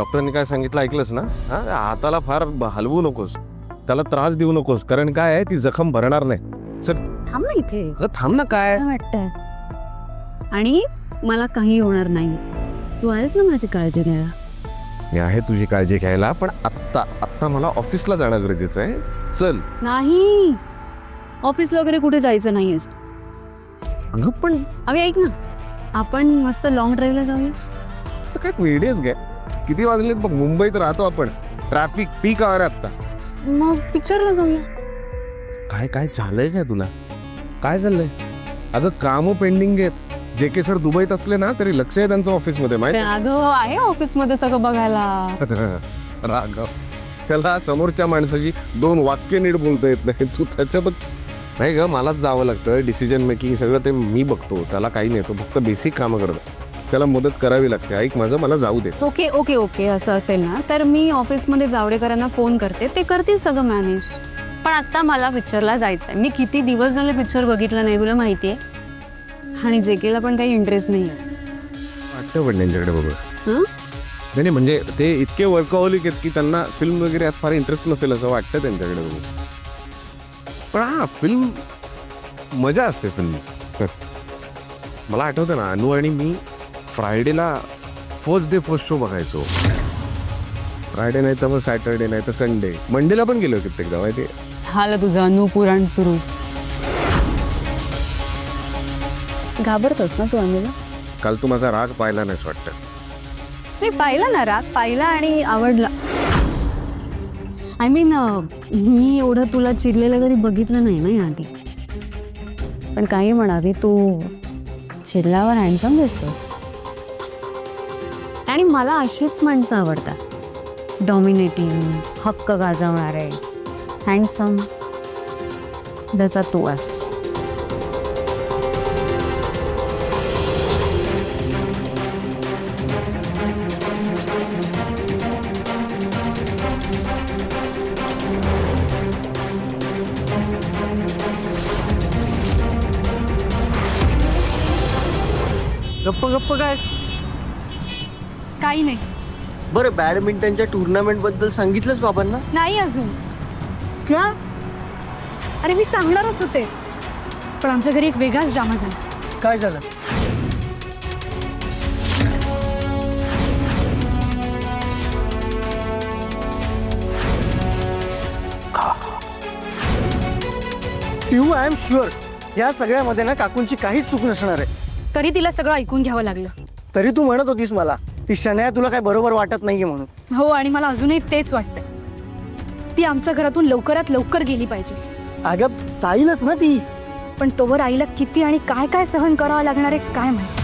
डॉक्टरांनी काय सांगितलं ऐकलंस ना? हाताला फार हलवू नकोस, त्याला त्रास देऊ नकोस, कारण काय आहे ती जखम भरणार नाही. चल थांब ना इथे. थांब ना. काय वाटतंय आणि मला काही होणार नाही. तू आहेस ना माझी काळजी घ्यायला. मी आहे तुझी काळजी घ्यायला, पण आत्ता मला ऑफिसला जाणं गरजेचं आहे. चल. नाही, ऑफिसला वगैरे कुठे जायचं नाहीये. अगं पण अभि ऐक ना, आपण मस्त लॉंग ड्राईव्हला जाऊया. तर काय वेळेच घ्या. किती वाजलेत बघ, मुंबईत राहतो आपण, ट्रॅफिक पीक आवर आता. मग पिक्चरला जाऊया. काय काय झालंय काय तुला? काय चाललंय? अगं कामं पेंडिंग आहेत. JK सर दुबईत असले ना तरी लक्ष आहे त्यांचं ऑफिसमध्ये. माहिती अगं आहे ऑफिसमध्ये सगळं बघायला. राघव, त्याला समोरच्या माणसाची 2 वाक्य नीट बोलता येत नाही. तू त्याच्या बघ. नाही ग, मलाच जावं लागतं. डिसिजन मेकिंग सगळं ते मी बघतो. त्याला काही नाही, तो फक्त बेसिक कामं करतो. त्याला मदत करावी लागते. ऐक माझं, मला जाऊ दे. ओके ओके ओके, असं असेल ना तर मी ऑफिसमध्ये जावडेकरांना फोन करते, ते करतील सगळं मॅनेज. पण आत्ता मला पिक्चरला जायचं आहे. मी किती दिवस झाले पिक्चर बघितलं नाही, तुला माहिती आहे. आणि JKला पण काही इंटरेस्ट नाही आहे. वाटतं पण त्यांच्याकडे बघू. नाही म्हणजे ते इतके वर्कहॉलिक आहेत की त्यांना फिल्म वगैरे यात फार इंटरेस्ट नसेल असं वाटतं त्यांच्याकडे बघू. पण फिल्म मजा असते. फिल्म मला आठवतं ना, अनु आणि मी फ्रायडेला फर्स्ट शो बघायचो. फ्रायडे नाही तर मग सॅटर्डे नाही तर संडे. मंडेला पण गेलो कित्येकदा. माहिती झालं तुझं अनुपुराण सुरू. घाबरतोस ना तू अनुला? काल तू माझा राग पाहिला नाहीस वाटतं. नाही, पाहिला ना राग, पाहिला आणि आवडला. आय मीन मी एवढं तुला चिडलेलं कधी बघितलं नाही ना याआधी. पण काही म्हणावी, तू चिडल्यावर हँडसम दिसतोस. आणि मला अशीच माणसं आवडतात. डॉमिनेटिंग, हक्क गाजवणारे, हँडसम, जसा तू आहेस. गप्प गप्प काय? काही नाही. बरं, बॅडमिंटनच्या टुर्नामेंट बद्दल सांगितलंच बाबांना? नाही अजून. क्या? अरे मी सांगणारच होते, पण आमच्या घरी एक वेगळाच ड्रामा झाला. काय झालं? यू आय एम शुअर या सगळ्यामध्ये ना काकूंची काहीच चूक नसणार आहे. तरी तिला सगळं ऐकून घ्यावं लागलं. तरी तू म्हणत होतीस मला ती शनाया तुला काय बरोबर वाटत नाहीये म्हणून. हो, आणि मला अजूनही तेच वाटतं. ती आमच्या घरातून लवकरात लवकर गेली पाहिजे. अगं साईलच ना ती. पण तोवर आईला किती आणि काय काय सहन करावं लागणार आहे काय माहिती.